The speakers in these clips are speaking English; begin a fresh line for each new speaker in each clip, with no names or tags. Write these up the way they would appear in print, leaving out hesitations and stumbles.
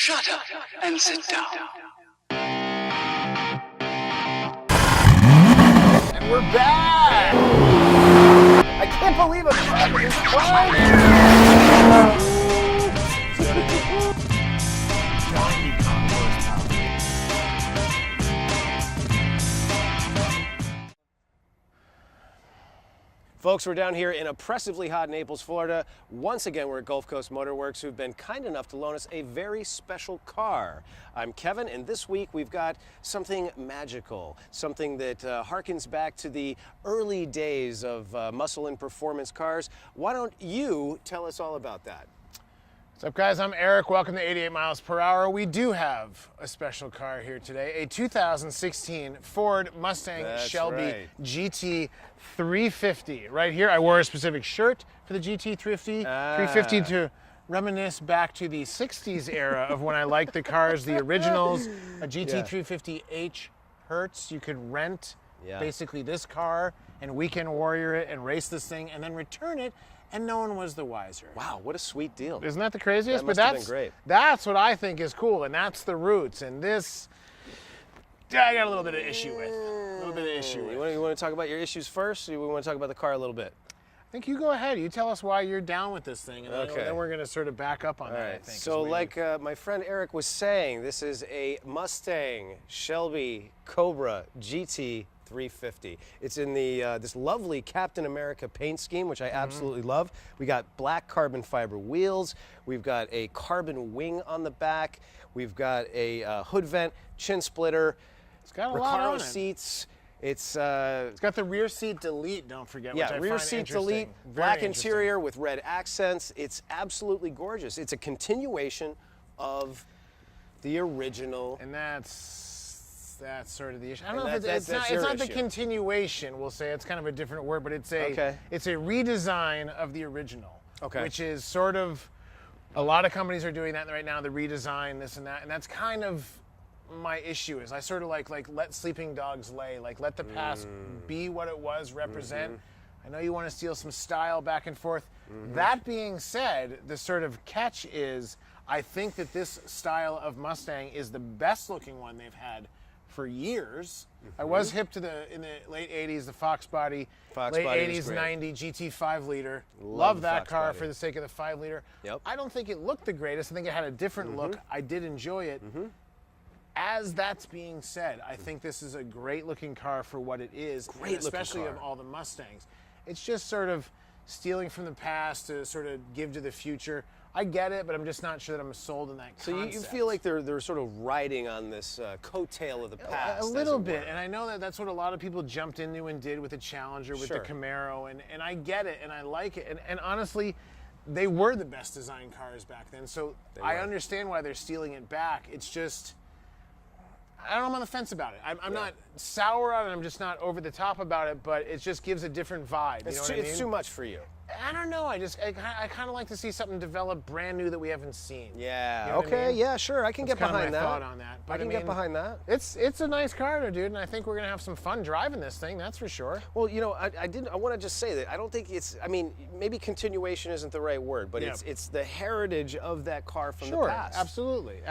Shut up and sit down.
And we're back! I can't believe I'm back with this car! Donkey Kong horsepower.
Folks, we're down here in oppressively hot Naples, Florida. Once again, we're at Gulf Coast Motor Works, who've been kind enough to loan us a very special car. I'm Kevin, and this week we've got something magical, something that harkens back to the early days of muscle and performance cars. Why don't you tell us all about that?
What's up, guys? I'm Eric. Welcome to 88 miles per hour. We do have a special car here today, a 2016 Ford Mustang Shelby GT350. Right here, I wore a specific shirt for the GT350 to reminisce back to the 60s era of when I liked the cars, the originals. A GT350H Hertz, you could rent basically this car and weekend warrior it and race this thing and then return it, and no one was the wiser.
Wow, what a sweet deal.
Isn't that the craziest?
That must have been great.
That's what I think is cool, and that's the roots. And this, I got a little bit of issue with.
You want to talk about your issues first, or we want to talk about the car a little bit?
I think you go ahead. You tell us why you're down with this thing, and then we're going to sort of back up on that, I think.
So like my friend Eric was saying, this is a Mustang Shelby Cobra GT350. It's in the this lovely Captain America paint scheme, which I absolutely love. We got black carbon fiber wheels. We've got a carbon wing on the back. We've got a hood vent, chin splitter.
It's got a lot on it.
Seats. It's
got the rear seat delete, don't forget, which I
rear
find
seat delete,
interesting.
black interior with red accents. It's absolutely gorgeous. It's a continuation of the original.
And that's sort of the issue. I don't know if it's not the continuation, we'll say. It's kind of a different word, but it's a redesign of the original.
Okay.
Which is sort of, a lot of companies are doing that right now, the redesign, this and that, and that's kind of my issue. Is I sort of like let sleeping dogs lay, like let the past be what it was, represent. I know you want to steal some style back and forth. That being said, the sort of catch is, I think that this style of Mustang is the best looking one they've had for years. I was hip to in the late 80s, the Fox body, late 80s, 90 GT 5 liter. Love that car body for the sake of the 5 liter.
Yep.
I don't think it looked the greatest. I think it had a different look. I did enjoy it. As that's being said, I think this is a great looking car for what it is, especially of all the Mustangs. It's just sort of stealing from the past to sort of give to the future. I get it, but I'm just not sure that I'm sold in that concept.
So you feel like they're sort of riding on this coattail of the past?
A little bit, and I know that's what a lot of people jumped into and did with the Challenger, with the Camaro, and I get it, and I like it, and honestly, they were the best design cars back then, so I understand why they're stealing it back. It's just, I don't know, I'm on the fence about it. I'm not sour on it, I'm just not over the top about it, but it just gives a different vibe. You know what I mean?
It's too much for you.
I don't know. I kind of like to see something develop brand new that we haven't seen.
Yeah.
You know what I mean?
Yeah. Sure. I can get behind that.
Thought on that. But
I can get behind that.
It's a nice car, dude, and I think we're gonna have some fun driving this thing. That's for sure.
Well, you know, I want to just say that I don't think it's. I mean, maybe continuation isn't the right word, but it's the heritage of that car from the past.
Absolutely.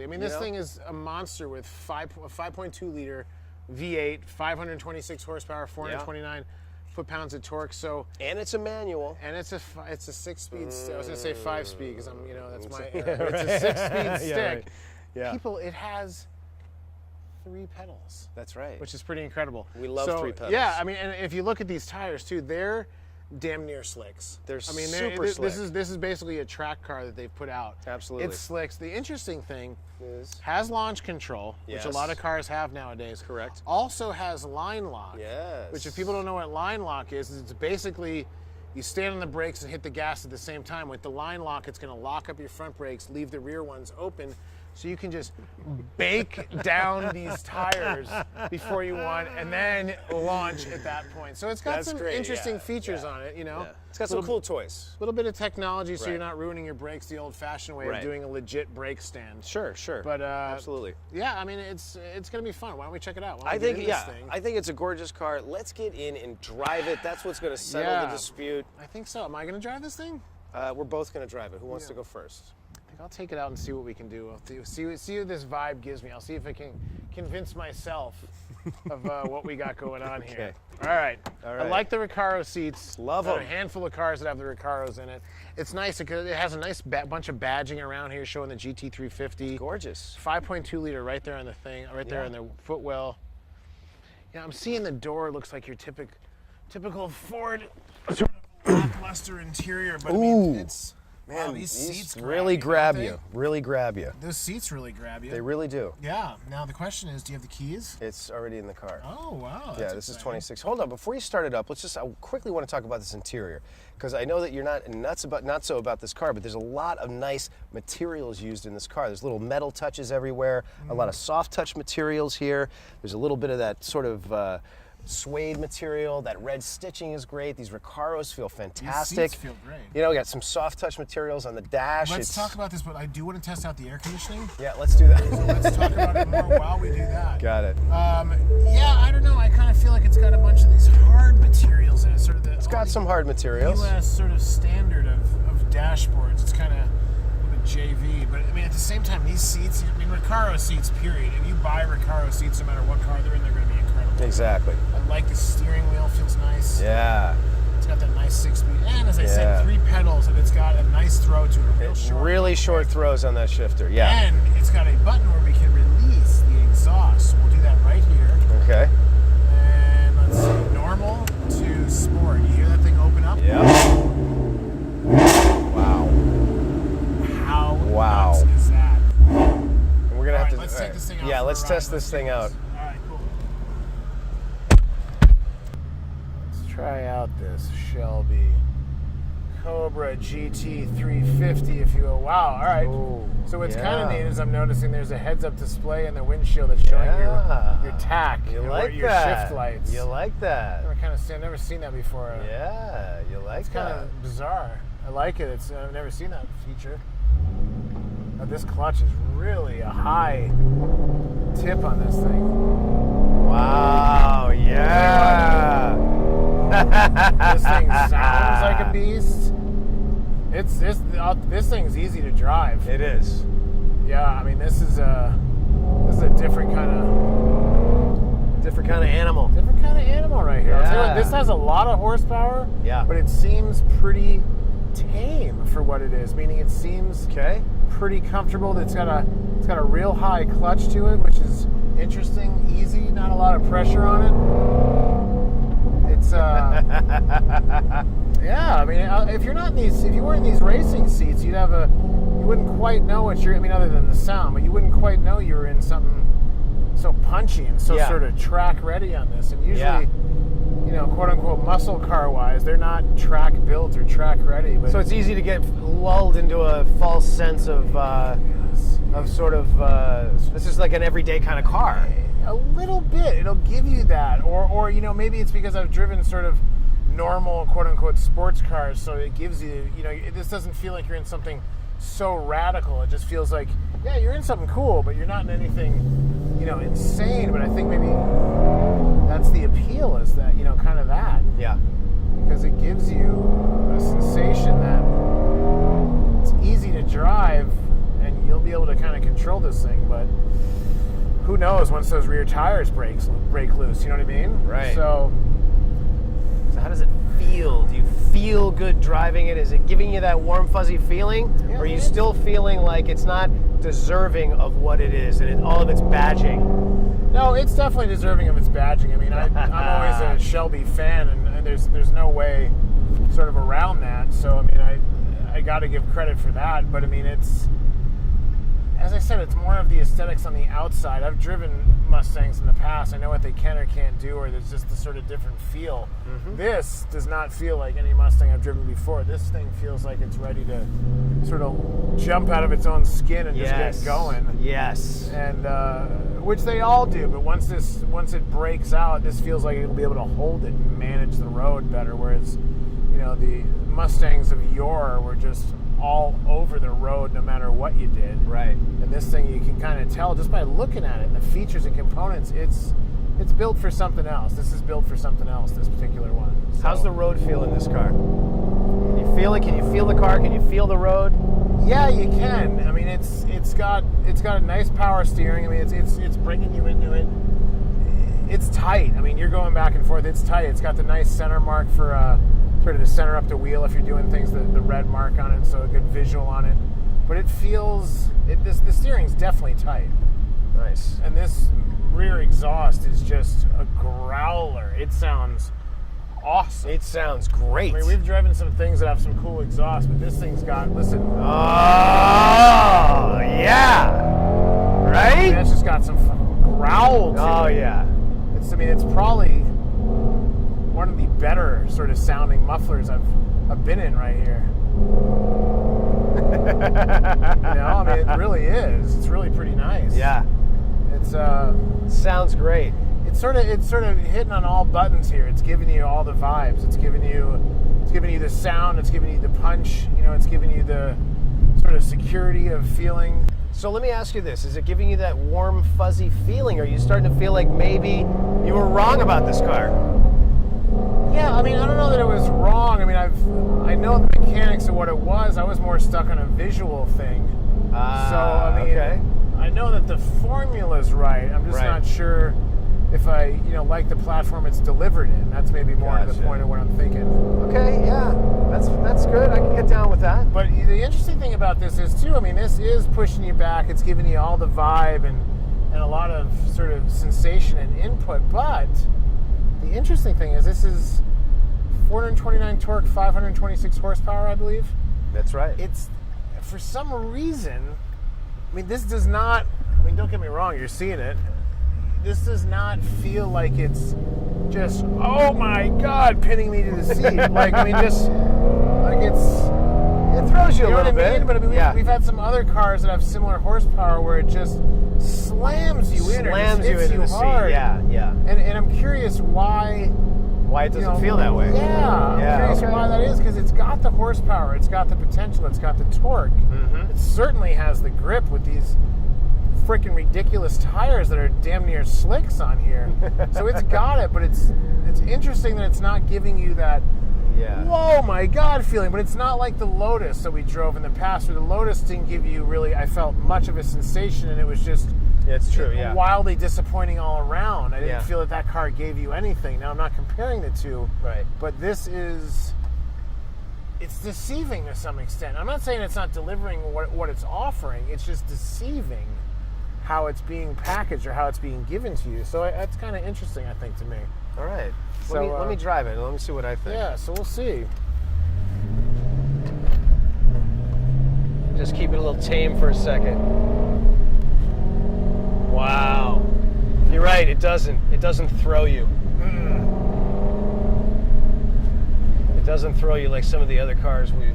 I mean, this thing is a monster with a 5.2 liter V8, 526 horsepower, 429. foot-pounds of torque. So
and it's a manual.
And it's a 6-speed. I was gonna say 5-speed because I'm, that's my. It's a 6-speed stick.
Yeah, right. Yeah.
People, it has 3 pedals.
That's right.
Which is pretty incredible.
We love 3 pedals.
Yeah, I mean, and if you look at these tires too, they're damn near slicks.
They're super slick.
This is basically a track car that they've put out.
Absolutely.
It's slicks. The interesting thing has launch control, which a lot of cars have nowadays.
Correct.
Also has line lock.
Yes.
Which, if people don't know what line lock is, it's basically you stand on the brakes and hit the gas at the same time. With the line lock, it's going to lock up your front brakes, leave the rear ones open, so you can just bake down these tires before you want, and then launch at that point. So it's got some interesting features on it, Yeah.
It's got some cool toys.
A little bit of technology, so you're not ruining your brakes the old-fashioned way of doing a legit brake stand.
Sure.
But
absolutely.
Yeah, I mean, it's going to be fun. Why don't we check it out?
I think it's a gorgeous car. Let's get in and drive it. That's what's going to settle the dispute.
I think so. Am I going to drive this thing?
We're both going to drive it. Who wants to go first?
I'll take it out and see what we can do. I'll see what this vibe gives me. I'll see if I can convince myself of what we got going on here. All right. I like the Recaro seats.
Love them.
A handful of cars that have the Recaros in it. It's nice because it has a nice bunch of badging around here showing the GT350.
Gorgeous.
5.2 liter right there on the thing, right there on the footwell. Yeah, I'm seeing the door looks like your typical Ford sort of lackluster interior, but I mean, it's...
Man,
wow, these seats
really grab you. Really grab you.
Those seats really grab you.
They really do.
Yeah. Now the question is, do you have the keys?
It's already in the car.
Oh, wow.
Yeah, this is 26. Hold on, before you start it up, I quickly want to talk about this interior, because I know that you're not so about this car, but there's a lot of nice materials used in this car. There's little metal touches everywhere, a lot of soft touch materials here. There's a little bit of that sort of suede material. That red stitching is great. These Recaros feel fantastic.
These seats feel great.
You know, we got some soft touch materials on the dash.
Let's talk about this, but I do want to test out the air conditioning.
Yeah, let's do that.
So let's talk about it more while we do that.
Got it.
Yeah, I don't know. I kind of feel like it's got a bunch of these hard materials in it. Sort of
It's got some hard materials.
US sort of standard of dashboards. It's kind of a little bit JV, but I mean, at the same time, these seats, I mean, Recaro seats, period. If you buy Recaro seats, no matter what car they're in, they're going to be incredible.
Exactly.
I like the steering wheel, feels nice.
Yeah.
It's got that nice 6-speed, and as I said, 3 pedals, and it's got a nice throw to it.
Really short throws on that shifter, yeah.
And it's got a button where we can release the exhaust. So we'll do that right here.
Okay.
And let's see, normal to sport. You hear that thing open up?
Yeah. Wow.
How
Wow.
nuts is that?
And we're gonna have to.
Let's take this thing out.
Yeah,
for a
let's
ride.
test this thing out.
All right, cool. Let's try out this Shelby Cobra GT350, if you will. Wow. All right.
Ooh,
so what's
yeah.
kind of neat is I'm noticing there's a heads-up display in the windshield that's showing your tack,
You
and
like
your
that?
shift lights.
You like that?
I've never seen that before.
Yeah, you like
It's
that?
kind of bizarre. I like it. I've never seen that feature. This clutch is really a high tip on this thing.
Wow, yeah.
This thing sounds like a beast. This thing's easy to drive.
It is.
Yeah, I mean this is a different kind of
animal.
Different kind of animal right here. I'll tell you what,
Yeah.
this has a lot of horsepower.
Yeah.
But it seems pretty tame for what it is. Meaning it seems pretty comfortable. It's got a real high clutch to it, which is interesting. Easy, not a lot of pressure on it. It's yeah. I mean, if you were in these racing seats, you wouldn't quite know what you're. I mean, other than the sound, but you wouldn't quite know you were in something so punchy and so sort of track ready on this. And usually, you know, quote unquote muscle car wise, they're not track built or track ready. But
So it's easy to get lulled into a false sense of sort of this is like an everyday kind of car.
a little bit, it'll give you that, or you know, maybe it's because I've driven sort of normal quote unquote sports cars, so it gives you, you know, this doesn't feel like you're in something so radical. It just feels like, yeah, you're in something cool, but you're not in anything, you know, insane. But I think maybe that's the appeal, is that, you know, kind of that.
Yeah.
Because it gives you a sensation that it's easy to drive and you'll be able to kind of control this thing, but who knows once those rear tires break loose, you know what I mean?
Right.
So
how does it feel? Do you feel good driving it? Is it giving you that warm, fuzzy feeling?
Yeah,
or are you still feeling like it's not deserving of what it is and all of its badging?
no, it's definitely deserving of its badging. I mean, I'm always a Shelby fan, and there's no way sort of around that. So I mean, I got to give credit for that. But I mean, it's, as I said, it's more of the aesthetics on the outside. I've driven Mustangs in the past. I know what they can or can't do, or there's just the sort of different feel. Mm-hmm. This does not feel like any Mustang I've driven before. This thing feels like it's ready to sort of jump out of its own skin and just get going.
Yes.
And which they all do, but once it breaks out, this feels like it'll be able to hold it and manage the road better. Whereas, you know, the Mustangs of yore were just all over the road no matter what you did.
Right.
And this thing, you can kind of tell just by looking at it and the features and components, it's built for something else. This is built for something else, this particular one. So,
How's the road feel in this car? Can you feel it? Can you feel the car? Can you feel the road?
Yeah, you can. I mean, it's got a nice power steering. I mean, it's bringing you into it. It's tight. I mean, you're going back and forth. It's tight. It's got the nice center mark for sort of to center up the wheel if you're doing things. The red mark on it, so a good visual on it. But it feels the steering's definitely tight.
Nice.
And this rear exhaust is just a growler. It sounds awesome.
It sounds great.
I mean, we've driven some things that have some cool exhaust, but this thing's got, listen.
Oh, yeah. Right?
I mean, it's just got some growl to it.
Oh, yeah.
It's probably one of the better sort of sounding mufflers I've been in right here. I mean, it really is. It's really pretty nice.
Yeah.
It's
sounds great.
It's sort of hitting on all buttons here. It's giving you all the vibes. It's giving you the sound. It's giving you the punch. It's giving you the sort of security of feeling.
So let me ask you this: is it giving you that warm, fuzzy feeling? Are you starting to feel like maybe you were wrong about this car?
Yeah, I mean, I don't know that it was wrong. I mean, I know the mechanics of what it was. I was more stuck on a visual thing. So I mean,
okay.
I know that the formula's right. I'm just not sure if I, like the platform it's delivered in. That's maybe more to the point of what I'm thinking.
Okay, yeah, that's good. I can get down with that.
But the interesting thing about this is too, I mean, this is pushing you back. It's giving you all the vibe and a lot of sort of sensation and input. But the interesting thing is this is 429 torque, 526 horsepower, I believe.
That's right.
It's, for some reason, I mean, this does not, don't get me wrong, you're seeing it. This does not feel like it's just, oh my God, pinning me to the seat. It
throws you a little bit.
But I mean, we've had some other cars that have similar horsepower where it just slams you in or just hits you hard.
Yeah.
And I'm curious why
it doesn't feel that way.
Yeah, I'm curious why that is, because it's got the horsepower, it's got the potential, it's got the torque.
Mm-hmm.
It certainly has the grip with these freaking ridiculous tires that are damn near slicks on here. So it's got it, but it's interesting that it's not giving you that whoa my God feeling. But it's not like the Lotus that we drove in the past, where the Lotus didn't give you really, I felt, much of a sensation, and it was just wildly disappointing all around. I didn't feel that car gave you anything. Now, I'm not comparing the two, but this is, it's deceiving to some extent. I'm not saying it's not delivering what it's offering. It's just deceiving how it's being packaged or how it's being given to you. So that's kind of interesting, I think, to me.
All right.
So,
let me drive it and let me see what I think.
Yeah, so we'll see.
Just keep it a little tame for a second. Wow. You're right, it doesn't throw you. It doesn't throw you like some of the other cars we've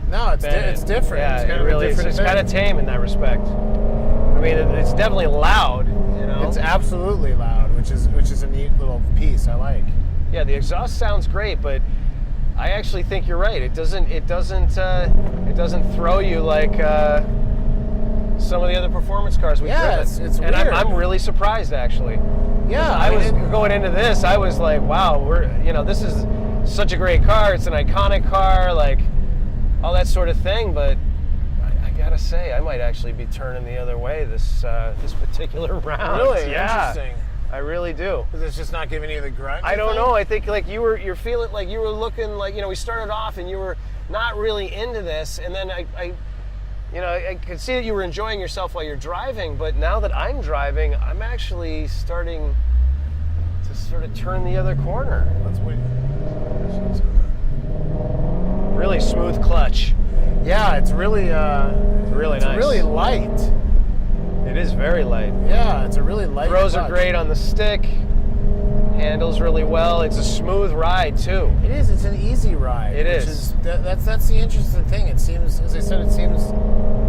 No, it's different.
Yeah,
it's kind of
really
a different
it's
thing.
kind of tame in that respect. I mean, it's definitely loud,
It's absolutely loud, which is a neat little piece. I like.
Yeah, the exhaust sounds great, but I actually think you're right. It doesn't throw you like some of the other performance cars we've driven.
It's
and
weird.
I'm really surprised, actually.
Yeah,
I was going into this. I was like, wow, this is such a great car. It's an iconic car, like all that sort of thing. But I gotta say, I might actually be turning the other way this particular round.
Really?
Yeah.
Interesting.
I really do.
Because it's just not giving you the grunt.
I don't know. I think like you're feeling like you were looking like, we started off and you were not really into this, and then I could see that you were enjoying yourself while you're driving, but now that I'm driving, I'm actually starting to sort of turn the other corner.
Let's wait.
Really smooth clutch.
Yeah, it's really nice.
It's
really light.
It is very light.
Yeah, it's a really light
Throws
clutch.
are great on the stick. Handles really well. It's a smooth ride too.
It is. It's an easy ride.
It is.
That's the interesting thing. It seems, as I said, it seems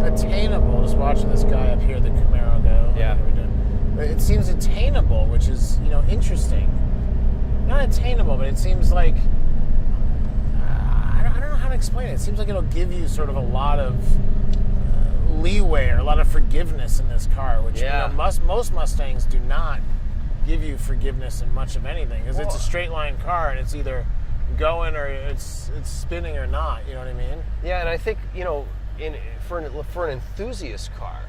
attainable. Just watching this guy up here, the Camaro go.
Yeah.
But it seems attainable, which is interesting. Not attainable, but it seems like I don't know how to explain it. It seems like it'll give you sort of a lot of leeway or a lot of forgiveness in this car, which most Mustangs do not give you forgiveness in much of anything, because it's a straight line car and it's either going or it's spinning or not. You know what I mean?
Yeah, and I think for an enthusiast car,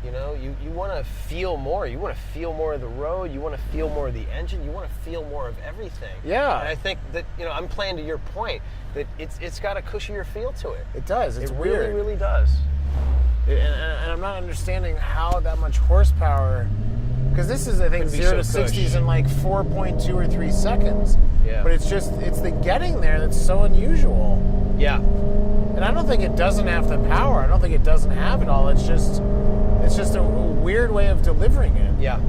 you know, you want to feel more. You want to feel more of the road. You want to feel more of the engine. You want to feel more of everything.
Yeah.
And I think that, you know, I'm playing to your point that it's got a cushier feel to it.
It does. It's
it
weird.
really, really does.
And I'm not understanding how that much horsepower, because this is, I think, 0 to 60s in like 4.2 or 3 seconds.
Yeah.
But it's the getting there that's so unusual.
Yeah.
And I don't think it doesn't have the power. I don't think it doesn't have it all. It's just a weird way of delivering it.
Yeah.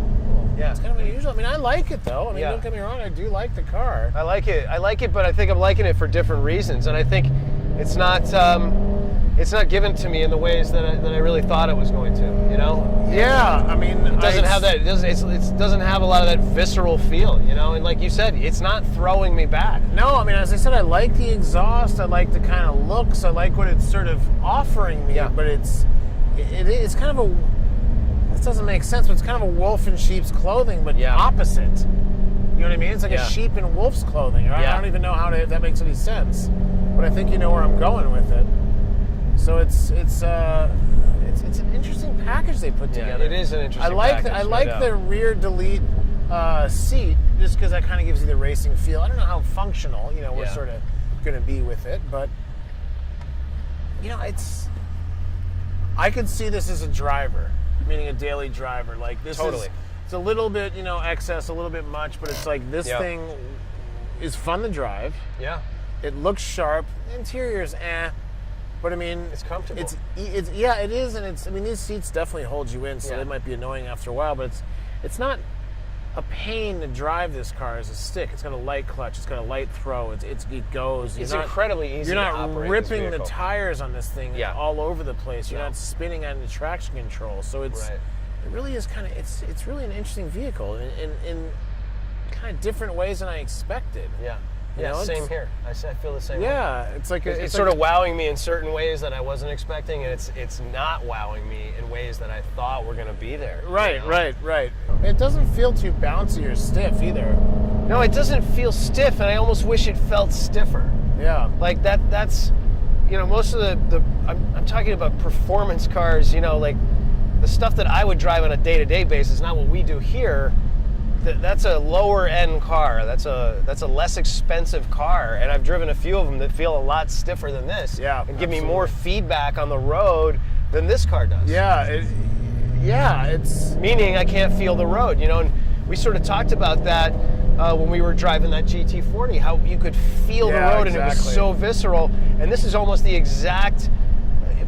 Yeah.
It's kind of unusual. I mean, I like it though. I mean,
Yeah.
don't get me wrong, I do like the car.
I like it, but I think I'm liking it for different reasons, and I think it's not given to me in the ways that I really thought it was going to. You know?
Yeah, I mean,
It doesn't have that. It doesn't have a lot of that visceral feel. You know, and like you said, it's not throwing me back.
No, I mean, as I said, I like the exhaust. I like the kind of looks. I like what it's sort of offering me.
Yeah.
But it's kind of a. This doesn't make sense, but it's kind of a wolf in sheep's clothing, but
Yeah.
opposite. You know what I mean? It's like
Yeah.
a sheep in wolf's clothing. I don't even know if that makes any sense, but I think you know where I'm going with it. So it's an interesting package they put together.
It is an interesting package.
I like the rear delete seat, just because that kind of gives you the racing feel. I don't know how functional, you know, we're sort of going to be with it, but you know, I could see this as a driver, meaning a daily driver. Like this
Totally.
It's a little bit, you know, excess, a little bit much, but it's like this thing is fun to drive.
Yeah.
It looks sharp. The interior's but I mean,
It's comfortable.
It is, and I mean, these seats definitely hold you in, so they might be annoying after a while. But it's not a pain to drive this car as a stick. It's got a light clutch. It's got a light throw. It goes.
It's incredibly easy.
You're
to
not
operate
ripping
this
the
vehicle.
tires on this thing all over the place. You're
No.
not spinning on the traction control. So it really is kind of it's really an interesting vehicle in kind of different ways than I expected.
Yeah.
You
Yeah,
know,
same here. I feel the same way.
Yeah, it's like
It's sort of wowing me in certain ways that I wasn't expecting, and it's not wowing me in ways that I thought were going to be there.
Right,
you know?
right. It doesn't feel too bouncy or stiff either.
No, it doesn't feel stiff, and I almost wish it felt stiffer.
Yeah.
Like that's, you know, most of the I'm talking about performance cars, you know, like the stuff that I would drive on a day-to-day basis, not what we do here. That's a lower end car. That's a less expensive car, and I've driven a few of them that feel a lot stiffer than this.
Yeah,
and give me more feedback on the road than this car does.
Yeah, it's
Meaning I can't feel the road, you know. And we sort of talked about that when we were driving that GT40, how you could feel the road, and it was so visceral. And this is almost the exact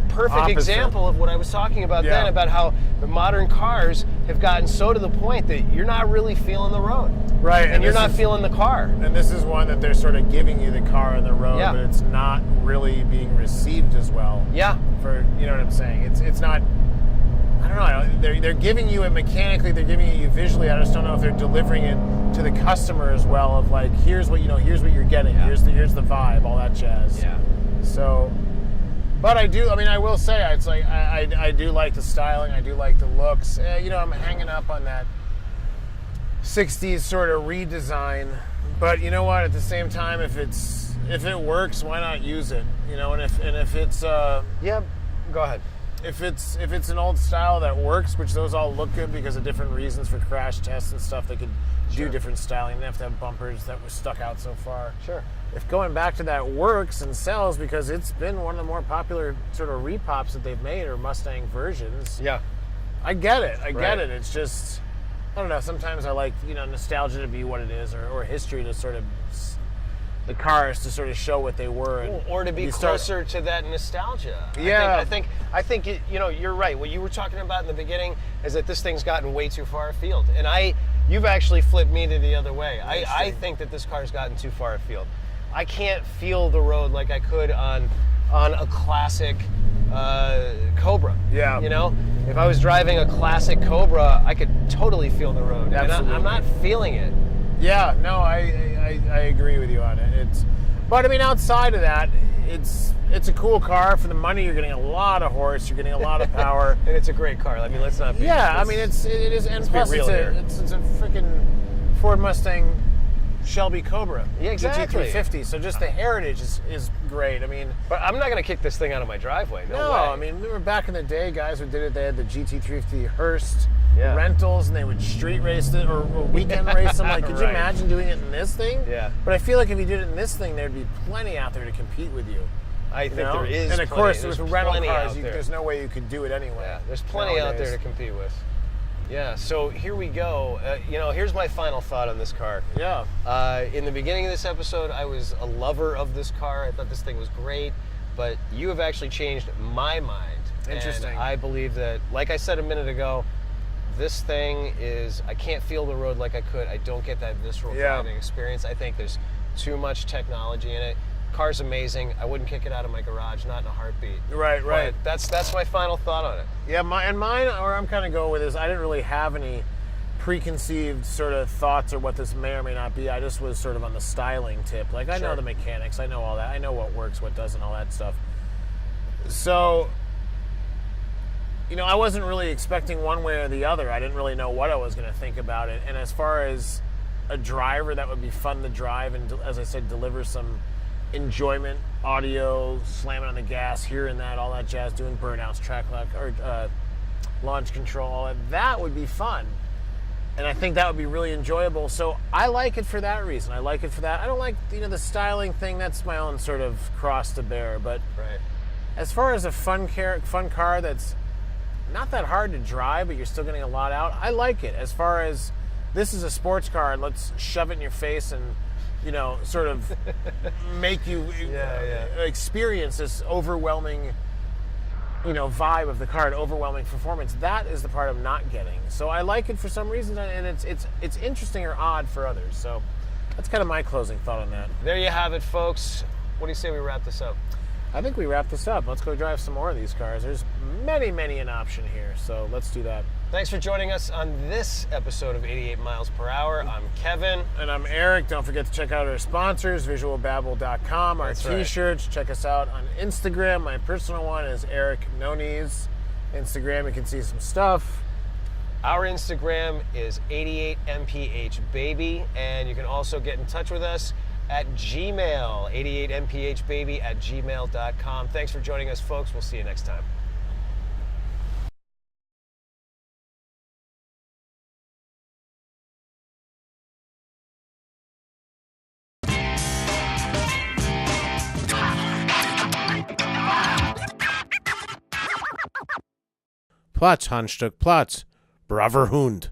perfect
opposite
example of what I was talking about then, about how the modern cars have gotten so to the point that you're not really feeling the road.
Right.
And you're not feeling the car.
And this is one that they're sort of giving you the car on the road,
Yeah.
but it's not really being received as well.
Yeah.
For, you know what I'm saying? It's not, I don't know, they're giving you it mechanically, they're giving it you visually. I just don't know if they're delivering it to the customer as well, of like, here's what you're getting, here's the vibe, all that jazz.
Yeah.
So, but I will say, it's like, I do like the styling, I do like the looks. You know, I'm hanging up on that 60s sort of redesign, but you know what, at the same time, if it works, why not use it? You know, and if it's
Yeah, go ahead.
if it's an old style that works, which those all look good because of different reasons for crash tests and stuff, they could do different styling. They have to have bumpers that were stuck out so far.
Sure.
If going back to that works and sells, because it's been one of the more popular sort of repops that they've made, or Mustang versions.
Yeah.
I get it. I
Right.
get it. It's just, I don't know. Sometimes I like, you know, nostalgia to be what it is, or history to sort of, the cars to sort of show what they were, and
Or to be
you start-
closer to that nostalgia.
Yeah.
I think you know, you're right. What you were talking about in the beginning is that this thing's gotten way too far afield, and you've actually flipped me to the other way. I think that this car's gotten too far afield. I can't feel the road like I could on a classic Cobra.
Yeah.
You know, if I was driving a classic Cobra, I could totally feel the road.
Absolutely.
And I'm not feeling it.
Yeah, no, I agree with you on it. But I mean, outside of that, it's a cool car. For the money, you're getting a lot of horse. You're getting a lot of power.
And it's a great car. I mean, let's not be.
Yeah, I mean, it is, and plus
real here.
it's a freaking Ford Mustang Shelby Cobra.
Yeah, exactly.
GT350. So just the heritage is great. I mean,
But I'm not going to kick this thing out of my driveway. No way.
I mean, remember back in the day, guys who did it, they had the GT350 Hearst
Yeah.
rentals, and they would street race it or weekend race them. Like, could you
Right.
imagine doing it in this thing?
Yeah.
But I feel like if you did it in this thing, there'd be plenty out there to compete with you.
I think
You know?
there is.
And of
plenty.
course,
There's
with rental
plenty
cars,
out there.
there's no way you could do it anyway.
Yeah, there's plenty out there
nowadays.
to compete with. Yeah, so here we go. Here's my final thought on this car.
Yeah.
In the beginning of this episode, I was a lover of this car. I thought this thing was great, but you have actually changed my mind.
Interesting.
And I believe that, like I said a minute ago, this thing is, I can't feel the road like I could. I don't get that visceral driving experience. I think there's too much technology in it. Car's amazing. I wouldn't kick it out of my garage, not in a heartbeat.
Right.
But that's my final thought on it.
Yeah, mine, where I'm kind of going with is I didn't really have any preconceived sort of thoughts or what this may or may not be. I just was sort of on the styling tip. Like, I know the mechanics. I know all that. I know what works, what doesn't, all that stuff. So, I wasn't really expecting one way or the other. I didn't really know what I was going to think about it. And as far as a driver that would be fun to drive and, as I said, deliver some enjoyment, audio, slamming on the gas, hearing that, all that jazz, doing burnouts, track lock, or launch control, all that would be fun. And I think that would be really enjoyable. So I like it for that reason. I like it for that. I don't like, the styling thing. That's my own sort of cross to bear. But as far as a fun car that's not that hard to drive, but you're still getting a lot out, I like it. As far as this is a sports car, and let's shove it in your face and sort of make you experience this overwhelming, vibe of the car, and overwhelming performance. That is the part I'm not getting. So I like it for some reason, and it's interesting or odd for others. So that's kind of my closing thought on that.
There you have it, folks. What do you say we wrap this up?
I think we wrap this up. Let's go drive some more of these cars. There's many an option here, so let's do that.
Thanks for joining us on this episode of 88 Miles Per Hour. I'm Kevin.
And I'm Eric. Don't forget to check out our sponsors, visualbabble.com, our t-shirts. Check us out on Instagram. My personal one is Eric Nonies. Instagram, you can see some stuff.
Our Instagram is 88MPHBaby, and you can also get in touch with us at Gmail, 88MPHBaby@gmail.com. Thanks for joining us, folks. We'll see you next time.
Platz, Handstück, Platz. Braver Hund.